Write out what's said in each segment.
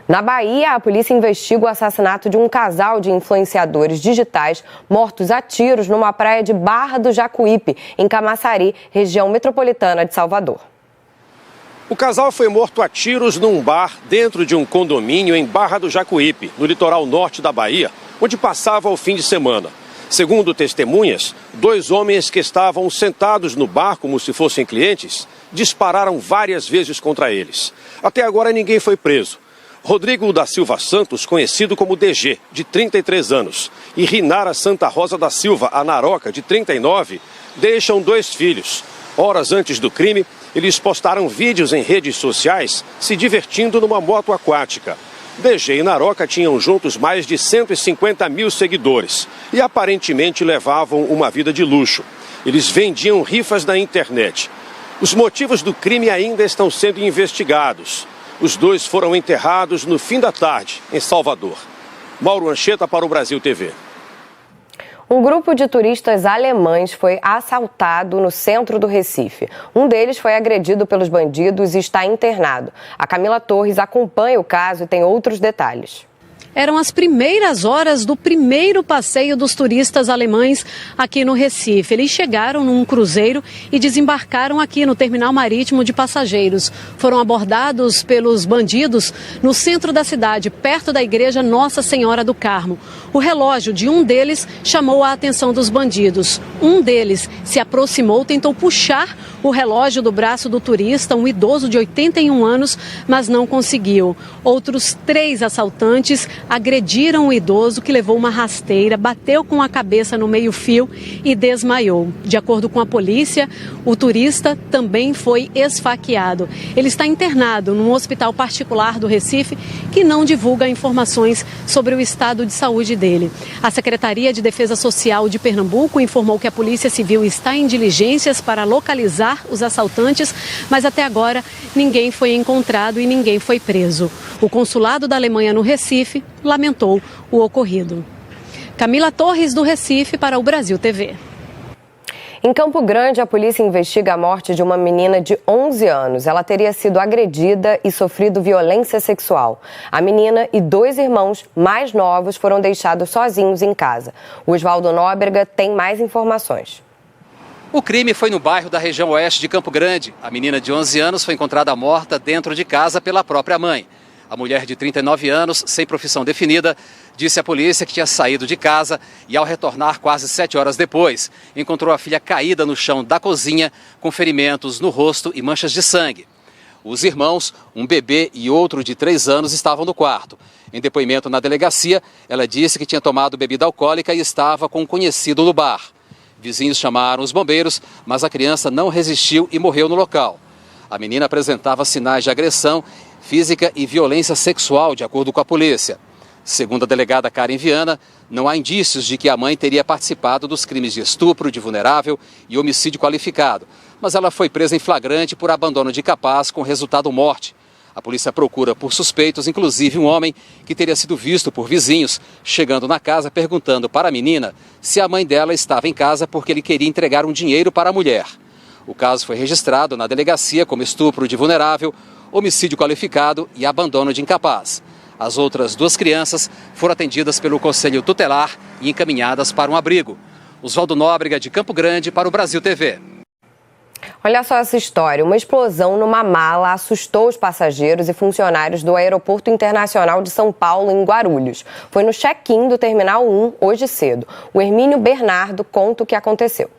Na Bahia, a polícia investiga o assassinato de um casal de influenciadores digitais mortos a tiros numa praia de Barra do Jacuípe, em Camaçari, região metropolitana de Salvador. O casal foi morto a tiros num bar dentro de um condomínio em Barra do Jacuípe, no litoral norte da Bahia, onde passava o fim de semana. Segundo testemunhas, 2 homens que estavam sentados no bar como se fossem clientes, dispararam várias vezes contra eles. Até agora ninguém foi preso. Rodrigo da Silva Santos, conhecido como DG, de 33 anos, e Rinara Santa Rosa da Silva, a Naroca, de 39, deixam 2 filhos. Horas antes do crime, eles postaram vídeos em redes sociais se divertindo numa moto aquática. DG e Naroca tinham juntos mais de 150 mil seguidores e aparentemente levavam uma vida de luxo. Eles vendiam rifas na internet. Os motivos do crime ainda estão sendo investigados. Os 2 foram enterrados no fim da tarde, em Salvador. Mauro Anchieta para o Brasil TV. Um grupo de turistas alemães foi assaltado no centro do Recife. Um deles foi agredido pelos bandidos e está internado. A Camila Torres acompanha o caso e tem outros detalhes. Eram as primeiras horas do primeiro passeio dos turistas alemães aqui no Recife. Eles chegaram num cruzeiro e desembarcaram aqui no terminal marítimo de passageiros. Foram abordados pelos bandidos no centro da cidade, perto da igreja Nossa Senhora do Carmo. O relógio de um deles chamou a atenção dos bandidos. Um deles se aproximou, tentou puxar o relógio do braço do turista, um idoso de 81 anos, mas não conseguiu. Outros 3 assaltantes agrediram o idoso, que levou uma rasteira, bateu com a cabeça no meio-fio e desmaiou. De acordo com a polícia, o turista também foi esfaqueado. Ele está internado num hospital particular do Recife, que não divulga informações sobre o estado de saúde dele. A Secretaria de Defesa Social de Pernambuco informou que a Polícia Civil está em diligências para localizar os assaltantes, mas até agora ninguém foi encontrado e ninguém foi preso. O consulado da Alemanha no Recife lamentou o ocorrido. Camila Torres, do Recife, para o Brasil TV. Em Campo Grande, a polícia investiga a morte de uma menina de 11 anos. Ela teria sido agredida e sofrido violência sexual. A menina e 2 irmãos mais novos foram deixados sozinhos em casa. O Oswaldo Nóbrega tem mais informações. O crime foi no bairro da região oeste de Campo Grande. A menina de 11 anos foi encontrada morta dentro de casa pela própria mãe. A mulher de 39 anos, sem profissão definida, disse à polícia que tinha saído de casa e, ao retornar quase 7 horas depois, encontrou a filha caída no chão da cozinha com ferimentos no rosto e manchas de sangue. Os irmãos, um bebê e outro de 3 anos, estavam no quarto. Em depoimento na delegacia, ela disse que tinha tomado bebida alcoólica e estava com um conhecido no bar. Vizinhos chamaram os bombeiros, mas a criança não resistiu e morreu no local. A menina apresentava sinais de agressão física e violência sexual, de acordo com a polícia. Segundo a delegada Karen Viana, não há indícios de que a mãe teria participado dos crimes de estupro de vulnerável e homicídio qualificado, mas ela foi presa em flagrante por abandono de capaz com resultado morte. A polícia procura por suspeitos, inclusive um homem que teria sido visto por vizinhos, chegando na casa perguntando para a menina se a mãe dela estava em casa porque ele queria entregar um dinheiro para a mulher. O caso foi registrado na delegacia como estupro de vulnerável, homicídio qualificado e abandono de incapaz. As outras 2 crianças foram atendidas pelo Conselho Tutelar e encaminhadas para um abrigo. Oswaldo Nóbrega, de Campo Grande, para o Brasil TV. Olha só essa história. Uma explosão numa mala assustou os passageiros e funcionários do Aeroporto Internacional de São Paulo, em Guarulhos. Foi no check-in do Terminal 1, hoje cedo. O Hermínio Bernardo conta o que aconteceu.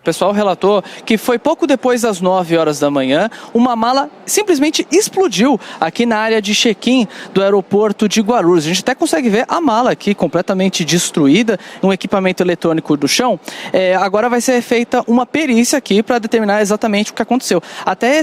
O pessoal relatou que foi pouco depois das 9 horas da manhã, uma mala simplesmente explodiu aqui na área de check-in do aeroporto de Guarulhos. A gente até consegue ver a mala aqui completamente destruída, um equipamento eletrônico do chão. Agora vai ser feita uma perícia aqui para determinar exatamente o que aconteceu. Até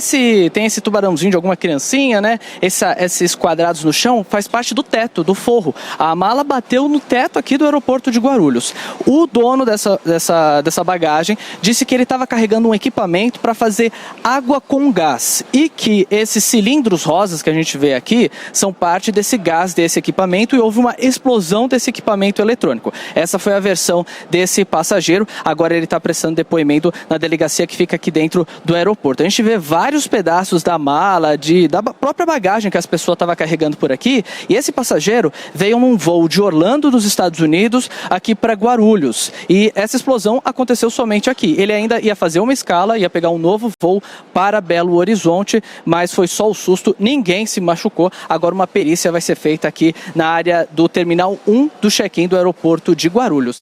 tem esse tubarãozinho de alguma criancinha, né? Esses quadrados no chão faz parte do teto, do forro. A mala bateu no teto aqui do aeroporto de Guarulhos. O dono dessa bagagem disse que ele estava carregando um equipamento para fazer água com gás e que esses cilindros rosas que a gente vê aqui são parte desse gás, desse equipamento, e houve uma explosão desse equipamento eletrônico. Essa foi a versão desse passageiro. Agora ele está prestando depoimento na delegacia que fica aqui dentro do aeroporto. A gente vê vários pedaços da mala, da própria bagagem que as pessoas estavam carregando por aqui, e esse passageiro veio num voo de Orlando, dos Estados Unidos, aqui para Guarulhos. E essa explosão aconteceu somente aqui. Ele ainda ia fazer uma escala, ia pegar um novo voo para Belo Horizonte, mas foi só o susto, ninguém se machucou. Agora uma perícia vai ser feita aqui na área do Terminal 1 do check-in do aeroporto de Guarulhos.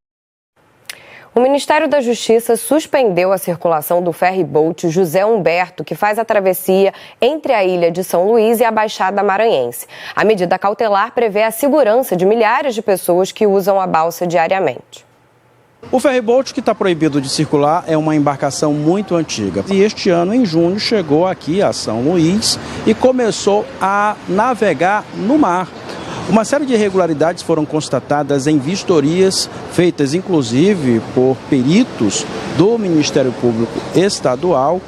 O Ministério da Justiça suspendeu a circulação do ferry-boat José Humberto, que faz a travessia entre a ilha de São Luís e a Baixada Maranhense. A medida cautelar prevê a segurança de milhares de pessoas que usam a balsa diariamente. O ferry-boat que está proibido de circular é uma embarcação muito antiga. E este ano, em junho, chegou aqui a São Luís e começou a navegar no mar. Uma série de irregularidades foram constatadas em vistorias feitas, inclusive, por peritos do Ministério Público Estadual.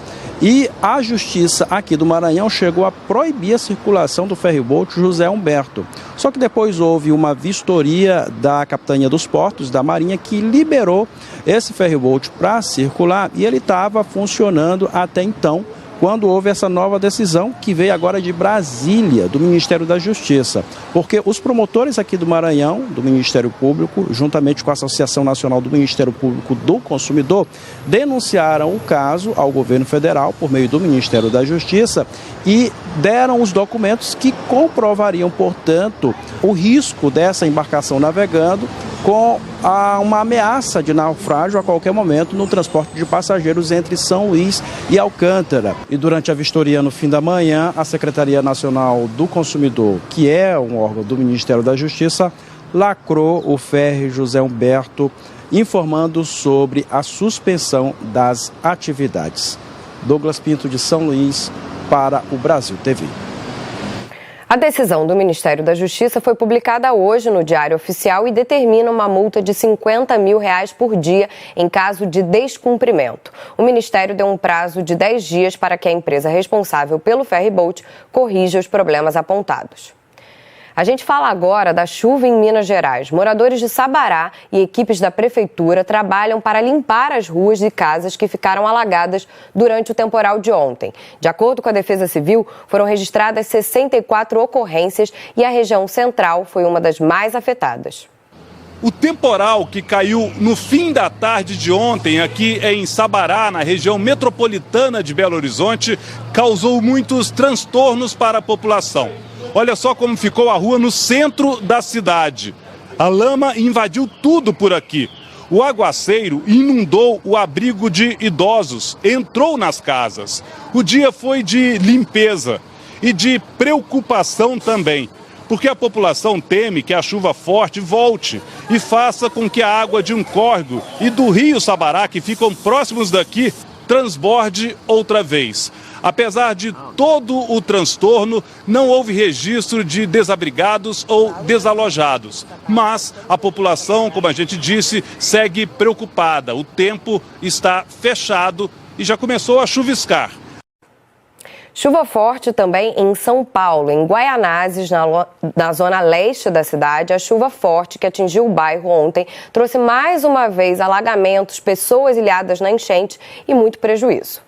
E a Justiça aqui do Maranhão chegou a proibir a circulação do ferry-boat José Humberto. Só que depois houve uma vistoria da Capitania dos Portos, da Marinha, que liberou esse ferry-boat para circular e ele estava funcionando até então, quando houve essa nova decisão que veio agora de Brasília, do Ministério da Justiça. Porque os promotores aqui do Maranhão, do Ministério Público, juntamente com a Associação Nacional do Ministério Público do Consumidor, denunciaram o caso ao governo federal por meio do Ministério da Justiça e deram os documentos que comprovariam, portanto, o risco dessa embarcação navegando com uma ameaça de naufrágio a qualquer momento no transporte de passageiros entre São Luís e Alcântara. E durante a vistoria no fim da manhã, a Secretaria Nacional do Consumidor, que é um órgão do Ministério da Justiça, lacrou o ferry José Humberto, informando sobre a suspensão das atividades. Douglas Pinto, de São Luís, para o Brasil TV. A decisão do Ministério da Justiça foi publicada hoje no Diário Oficial e determina uma multa de R$50 mil por dia em caso de descumprimento. O Ministério deu um prazo de 10 dias para que a empresa responsável pelo ferry-boat corrija os problemas apontados. A gente fala agora da chuva em Minas Gerais. Moradores de Sabará e equipes da prefeitura trabalham para limpar as ruas e casas que ficaram alagadas durante o temporal de ontem. De acordo com a Defesa Civil, foram registradas 64 ocorrências e a região central foi uma das mais afetadas. O temporal que caiu no fim da tarde de ontem aqui em Sabará, na região metropolitana de Belo Horizonte, causou muitos transtornos para a população. Olha só como ficou a rua no centro da cidade. A lama invadiu tudo por aqui. O aguaceiro inundou o abrigo de idosos, entrou nas casas. O dia foi de limpeza e de preocupação também, porque a população teme que a chuva forte volte e faça com que a água de um córrego e do rio Sabará, que ficam próximos daqui, transborde outra vez. Apesar de todo o transtorno, não houve registro de desabrigados ou desalojados. Mas a população, como a gente disse, segue preocupada. O tempo está fechado e já começou a chuviscar. Chuva forte também em São Paulo, em Guaianazes, na zona leste da cidade. A chuva forte que atingiu o bairro ontem trouxe mais uma vez alagamentos, pessoas ilhadas na enchente e muito prejuízo.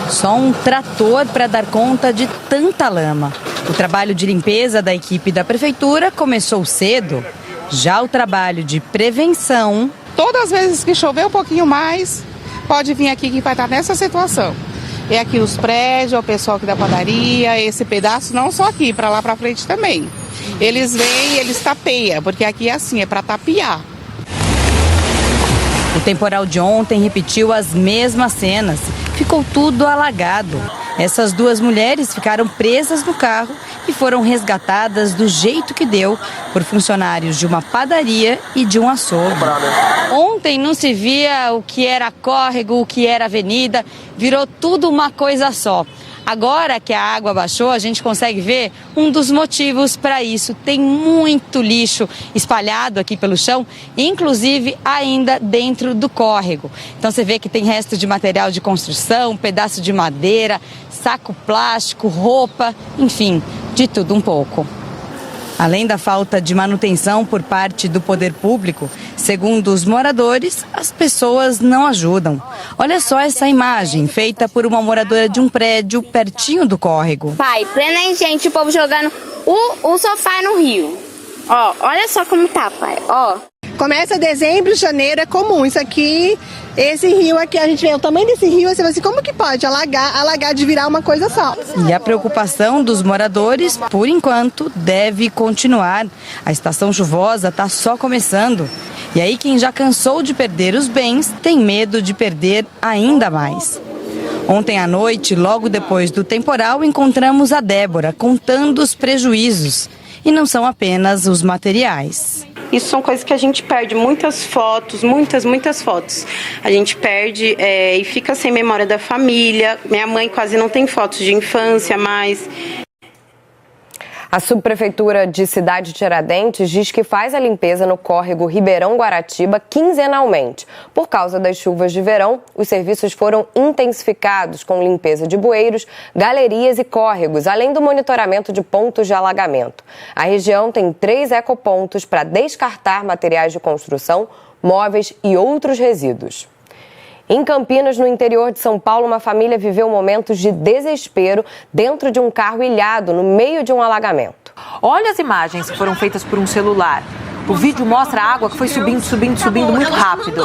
Só um trator para dar conta de tanta lama. O trabalho de limpeza da equipe da prefeitura começou cedo. Já o trabalho de prevenção... Todas as vezes que chover um pouquinho mais, pode vir aqui que vai estar nessa situação. É aqui os prédios, o pessoal aqui da padaria, esse pedaço, não só aqui, para lá para frente também. Eles vêm, eles tapeiam, porque aqui é assim, é para tapear. O temporal de ontem repetiu as mesmas cenas. Ficou tudo alagado. Essas duas mulheres ficaram presas no carro e foram resgatadas do jeito que deu por funcionários de uma padaria e de um açougue. Ontem não se via o que era córrego, o que era avenida, virou tudo uma coisa só. Agora que a água baixou, a gente consegue ver um dos motivos para isso. Tem muito lixo espalhado aqui pelo chão, inclusive ainda dentro do córrego. Então você vê que tem resto de material de construção, pedaço de madeira, saco plástico, roupa, enfim, de tudo um pouco. Além da falta de manutenção por parte do poder público, segundo os moradores, as pessoas não ajudam. Olha só essa imagem, feita por uma moradora de um prédio pertinho do córrego. Pai, plena enchente, o povo jogando o sofá no rio. Ó, olha só como tá, pai, ó. Começa dezembro, janeiro, é comum. Isso aqui, esse rio aqui, a gente vê o tamanho desse rio, você fala assim, como que pode alagar de virar uma coisa só? E a preocupação dos moradores, por enquanto, deve continuar. A estação chuvosa está só começando. E aí quem já cansou de perder os bens, tem medo de perder ainda mais. Ontem à noite, logo depois do temporal, encontramos a Débora contando os prejuízos. E não são apenas os materiais. Isso são coisas que a gente perde, muitas fotos, muitas fotos. A gente perde e fica sem memória da família. Minha mãe quase não tem fotos de infância mais. A subprefeitura de Cidade Tiradentes diz que faz a limpeza no córrego Ribeirão Guaratiba quinzenalmente. Por causa das chuvas de verão, os serviços foram intensificados com limpeza de bueiros, galerias e córregos, além do monitoramento de pontos de alagamento. A região tem 3 ecopontos para descartar materiais de construção, móveis e outros resíduos. Em Campinas, no interior de São Paulo, uma família viveu momentos de desespero dentro de um carro ilhado no meio de um alagamento. Olha as imagens que foram feitas por um celular. O vídeo mostra a água que foi subindo muito rápido.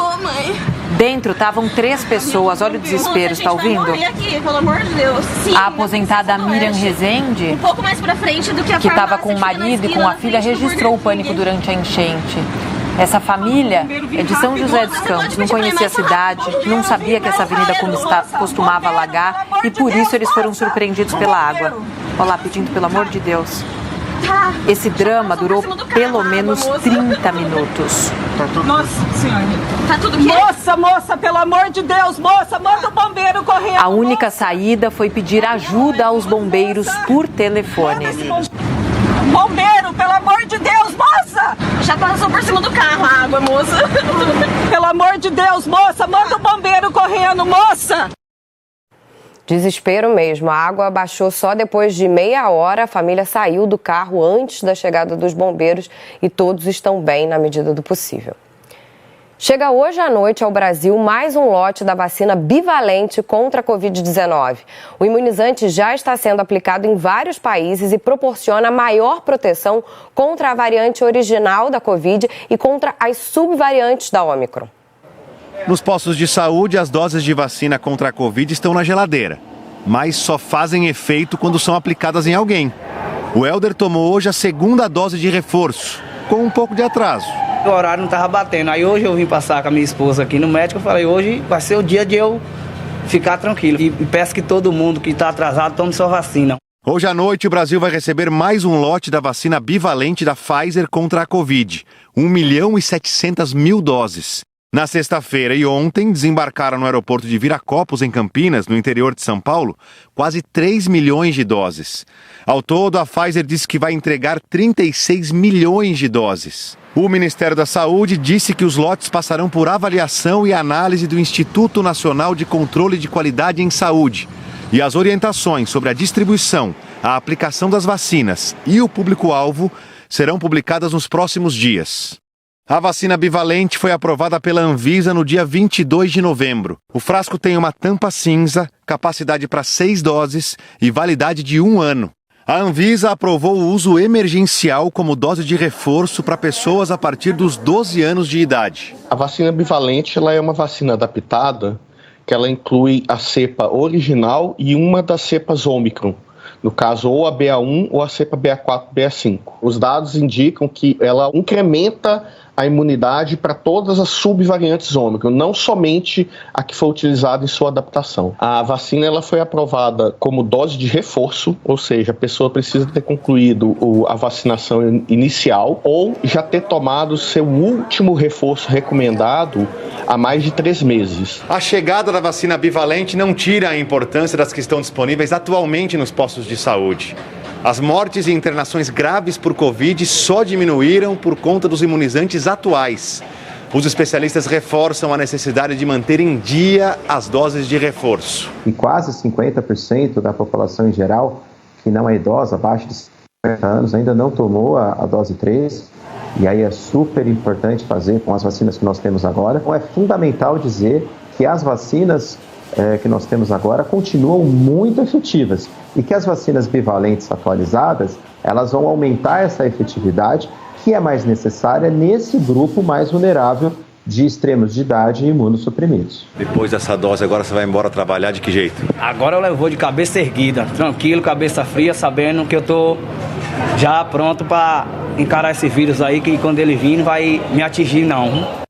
Dentro estavam 3 pessoas, olha o desespero, está ouvindo? Pelo amor de Deus. Sim, a aposentada Miriam Rezende, um pouco mais pra frente do que que estava com o marido e com a filha, registrou o pânico durante a enchente. Essa família é de São José dos Campos, não conhecia a cidade, não sabia que essa avenida costumava alagar e por isso eles foram surpreendidos pela água. Olha lá, pedindo pelo amor de Deus. Esse drama durou pelo menos 30 minutos. Nossa senhora. Tá tudo quê? Moça, pelo amor de Deus, moça, manda o bombeiro correr. A única saída foi pedir ajuda aos bombeiros por telefone. Bombeiro, pelo amor de Deus, moça! Já passou por cima do carro a água, moça. Pelo amor de Deus, moça, manda o bombeiro correndo, moça! Desespero mesmo. A água baixou só depois de meia hora. A família saiu do carro antes da chegada dos bombeiros e todos estão bem na medida do possível. Chega hoje à noite ao Brasil mais um lote da vacina bivalente contra a Covid-19. O imunizante já está sendo aplicado em vários países e proporciona maior proteção contra a variante original da Covid e contra as subvariantes da Ômicron. Nos postos de saúde, as doses de vacina contra a Covid estão na geladeira, mas só fazem efeito quando são aplicadas em alguém. O Helder tomou hoje a 2ª dose de reforço, com um pouco de atraso. O horário não estava batendo, aí hoje eu vim passar com a minha esposa aqui no médico, eu falei, hoje vai ser o dia de eu ficar tranquilo. E peço que todo mundo que está atrasado tome sua vacina. Hoje à noite o Brasil vai receber mais um lote da vacina bivalente da Pfizer contra a Covid, 1.700.000 doses. Na sexta-feira e ontem, desembarcaram no aeroporto de Viracopos, em Campinas, no interior de São Paulo, quase 3 milhões de doses. Ao todo, a Pfizer disse que vai entregar 36 milhões de doses. O Ministério da Saúde disse que os lotes passarão por avaliação e análise do Instituto Nacional de Controle de Qualidade em Saúde. E as orientações sobre a distribuição, a aplicação das vacinas e o público-alvo serão publicadas nos próximos dias. A vacina bivalente foi aprovada pela Anvisa no dia 22 de novembro. O frasco tem uma tampa cinza, capacidade para 6 doses e validade de 1 ano. A Anvisa aprovou o uso emergencial como dose de reforço para pessoas a partir dos 12 anos de idade. A vacina bivalente ela é uma vacina adaptada que ela inclui a cepa original e uma das cepas Ômicron. No caso, ou a BA1 ou a cepa BA4, BA5. Os dados indicam que ela incrementa a imunidade para todas as subvariantes Ômicron, não somente a que foi utilizada em sua adaptação. A vacina ela foi aprovada como dose de reforço, ou seja, a pessoa precisa ter concluído a vacinação inicial ou já ter tomado seu último reforço recomendado há mais de 3 meses. A chegada da vacina bivalente não tira a importância das que estão disponíveis atualmente nos postos de saúde. As mortes e internações graves por Covid só diminuíram por conta dos imunizantes atuais. Os especialistas reforçam a necessidade de manter em dia as doses de reforço. E quase 50% da população em geral, que não é idosa, abaixo de 50 anos, ainda não tomou a dose 3. E aí é super importante fazer com as vacinas que nós temos agora. Então é fundamental dizer que as vacinas que nós temos agora continuam muito efetivas e que as vacinas bivalentes atualizadas, elas vão aumentar essa efetividade que é mais necessária nesse grupo mais vulnerável de extremos de idade e imunossuprimidos. Depois dessa dose, agora você vai embora trabalhar de que jeito? Agora eu vou de cabeça erguida, tranquilo, cabeça fria, sabendo que eu tô já pronto para encarar esse vírus aí, que quando ele vir não vai me atingir não.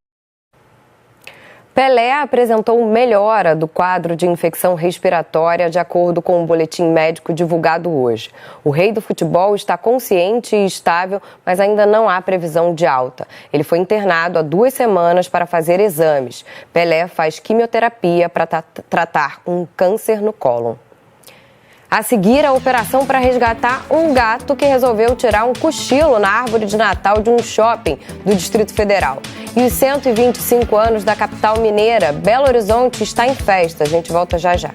Pelé apresentou melhora do quadro de infecção respiratória de acordo com o boletim médico divulgado hoje. O rei do futebol está consciente e estável, mas ainda não há previsão de alta. Ele foi internado há 2 semanas para fazer exames. Pelé faz quimioterapia para tratar um câncer no cólon. A seguir, a operação para resgatar um gato que resolveu tirar um cochilo na árvore de Natal de um shopping do Distrito Federal. E os 125 anos da capital mineira, Belo Horizonte, está em festa. A gente volta já já.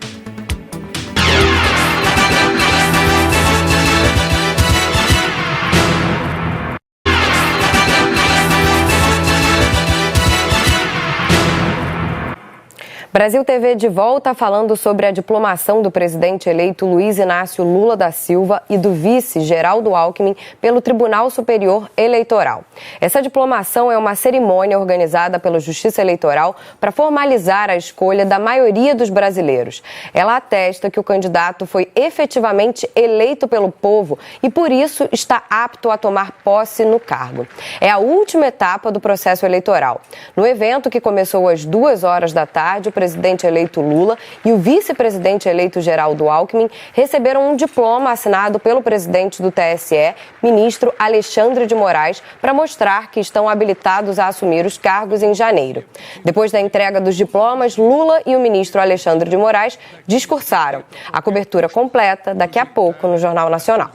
Brasil TV de volta falando sobre a diplomação do presidente eleito Luiz Inácio Lula da Silva e do vice Geraldo Alckmin pelo Tribunal Superior Eleitoral. Essa diplomação é uma cerimônia organizada pela Justiça Eleitoral para formalizar a escolha da maioria dos brasileiros. Ela atesta que o candidato foi efetivamente eleito pelo povo e, por isso, está apto a tomar posse no cargo. É a última etapa do processo eleitoral. No evento, que começou às 2h da tarde, o presidente eleito Lula e o vice-presidente eleito Geraldo Alckmin receberam um diploma assinado pelo presidente do TSE, ministro Alexandre de Moraes, para mostrar que estão habilitados a assumir os cargos em janeiro. Depois da entrega dos diplomas, Lula e o ministro Alexandre de Moraes discursaram. A cobertura completa daqui a pouco no Jornal Nacional.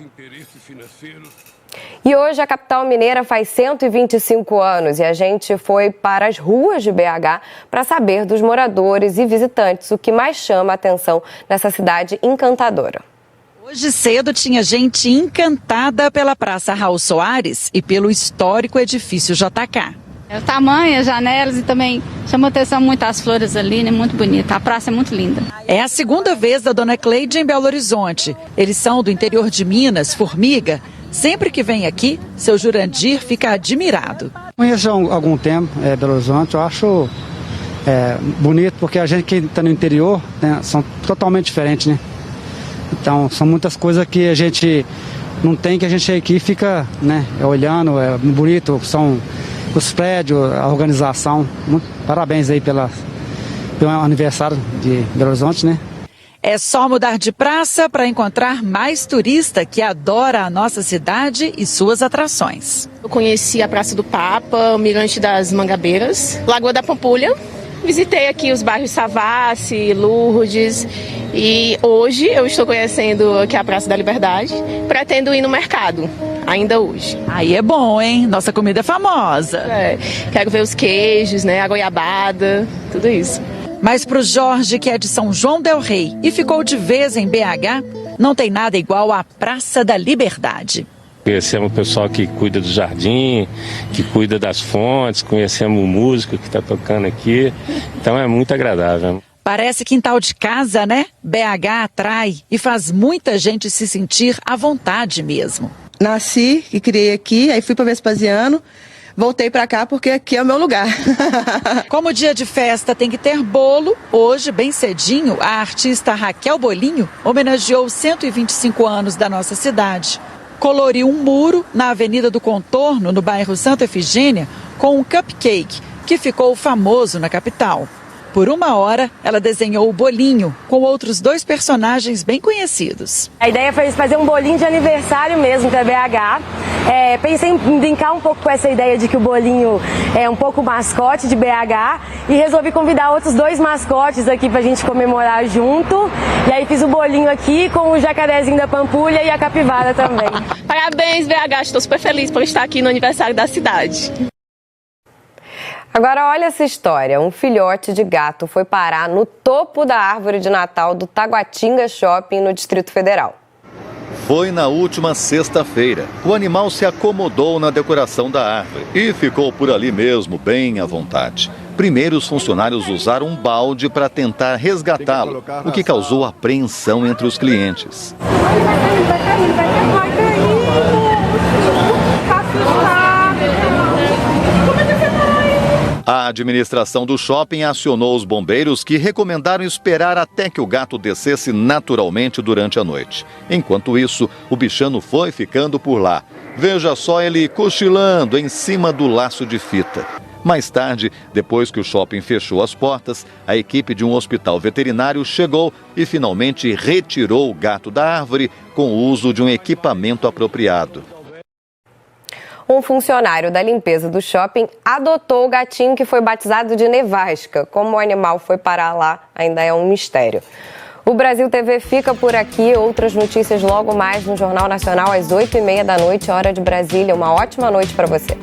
E hoje a capital mineira faz 125 anos e a gente foi para as ruas de BH para saber dos moradores e visitantes o que mais chama a atenção nessa cidade encantadora. Hoje cedo tinha gente encantada pela Praça Raul Soares e pelo histórico edifício JK. O tamanho, as janelas e também chama atenção muito as flores ali, né? Muito bonita. A praça é muito linda. É a segunda vez da Dona Cleide em Belo Horizonte. Eles são do interior de Minas, Formiga. Sempre que vem aqui, seu Jurandir fica admirado. Conheço há algum tempo Belo Horizonte, eu acho bonito, porque a gente que está no interior, né, são totalmente diferentes, né? Então, são muitas coisas que a gente não tem, que a gente aqui fica, né, olhando, é bonito, são os prédios, a organização. Parabéns aí pelo aniversário de Belo Horizonte, né? É só mudar de praça para encontrar mais turista que adora a nossa cidade e suas atrações. Eu conheci a Praça do Papa, o Mirante das Mangabeiras, Lagoa da Pampulha. Visitei aqui os bairros Savassi, Lourdes e hoje eu estou conhecendo aqui a Praça da Liberdade. Pretendo ir no mercado, ainda hoje. Aí é bom, hein? Nossa comida é famosa. Quero ver os queijos, né? A goiabada, tudo isso. Mas para o Jorge, que é de São João del Rei e ficou de vez em BH, não tem nada igual à Praça da Liberdade. Conhecemos o pessoal que cuida do jardim, que cuida das fontes, conhecemos o músico que está tocando aqui, então é muito agradável. Parece quintal de casa, né? BH atrai e faz muita gente se sentir à vontade mesmo. Nasci e criei aqui, aí fui para Vespasiano. Voltei para cá porque aqui é o meu lugar. Como dia de festa tem que ter bolo, hoje, bem cedinho, a artista Raquel Bolinho homenageou os 125 anos da nossa cidade. Coloriu um muro na Avenida do Contorno, no bairro Santa Efigênia, com um cupcake, que ficou famoso na capital. Por 1 hora, ela desenhou o bolinho com outros 2 personagens bem conhecidos. A ideia foi fazer um bolinho de aniversário mesmo da BH. Pensei em brincar um pouco com essa ideia de que o bolinho é um pouco mascote de BH e resolvi convidar outros 2 mascotes aqui pra gente comemorar junto. E aí fiz o bolinho aqui com o jacarezinho da Pampulha e a capivara também. Parabéns, BH, estou super feliz por estar aqui no aniversário da cidade. Agora olha essa história, um filhote de gato foi parar no topo da árvore de Natal do Taguatinga Shopping no Distrito Federal. Foi na última sexta-feira. O animal se acomodou na decoração da árvore e ficou por ali mesmo, bem à vontade. Primeiro, os funcionários usaram um balde para tentar resgatá-lo, o que causou apreensão entre os clientes. A administração do shopping acionou os bombeiros, que recomendaram esperar até que o gato descesse naturalmente durante a noite. Enquanto isso, o bichano foi ficando por lá. Veja só ele cochilando em cima do laço de fita. Mais tarde, depois que o shopping fechou as portas, a equipe de um hospital veterinário chegou e finalmente retirou o gato da árvore com o uso de um equipamento apropriado. Um funcionário da limpeza do shopping adotou o gatinho que foi batizado de Nevasca. Como o animal foi parar lá, ainda é um mistério. O Brasil TV fica por aqui. Outras notícias logo mais no Jornal Nacional às 8h30 da noite, hora de Brasília. Uma ótima noite para você.